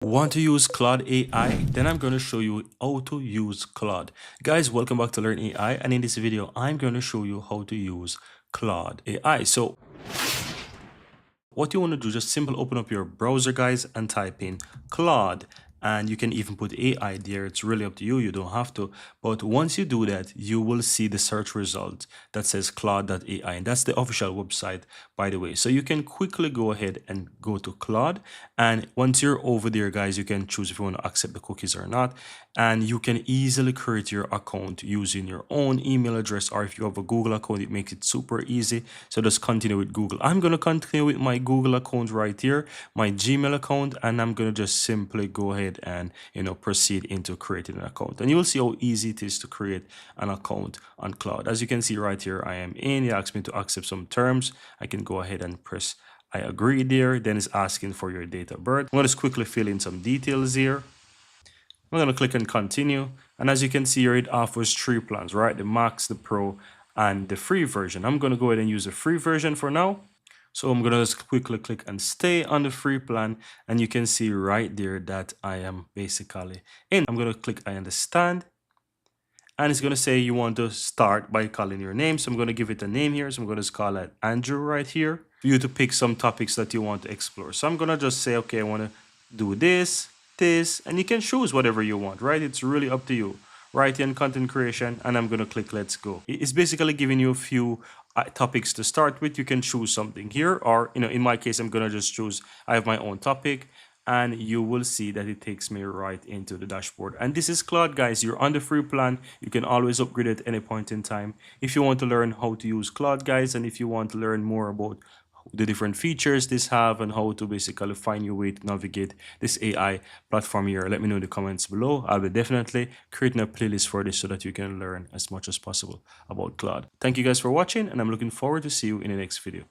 Want to use Claude AI? Then I'm going to show you how to use Claude. Guys, welcome back to Learn AI, and in this video, I'm going to show you how to use Claude AI. So what you want to do, just simple open up your browser, guys, and type in Claude. And you can even put AI there. It's really up to you. You don't have to. But once you do that, you will see the search result that says Claude.ai. And that's the official website, by the way. So you can quickly go ahead and go to Claude. And once you're over there, guys, you can choose if you want to accept the cookies or not. And you can easily create your account using your own email address, or if you have a Google account, it makes it super easy. So just continue with Google. I'm going to continue with my Google account right here, my Gmail account, and I'm going to just simply go ahead and proceed into creating an account. And you will see how easy it is to create an account on Cloud. As you can see right here, I am in. It asks me to accept some terms. I can go ahead and press I agree there. Then it's asking for your date of birth. I'm going to just quickly fill in some details here. I'm going to click on continue. And as you can see here, it offers three plans, right? The Max, the Pro, and the free version. I'm going to go ahead and use the free version for now. So I'm going to just quickly click and stay on the free plan. And you can see right there that I am basically in. I'm going to click I understand. And it's going to say you want to start by calling your name. So I'm going to give it a name here. So I'm going to just call it Andrew right here for you to pick some topics that you want to explore. So I'm going to just say, okay, I want to do this, and you can choose whatever you want, right? It's really up to you. Right here in content creation, and I'm going to click let's go. It's basically giving you a few topics to start with. You can choose something here, or in my case, I'm going to just choose, I have my own topic, and you will see that it takes me right into the dashboard. And this is Claude, guys. You're on the free plan. You can always upgrade at any point in time. If you want to learn how to use Claude, guys, and if you want to learn more about the different features this have and how to basically find your way to navigate this AI platform here, let me know in the comments below. I'll be definitely creating a playlist for this so that you can learn as much as possible about Claude. Thank you guys for watching, and I'm looking forward to see you in the next video.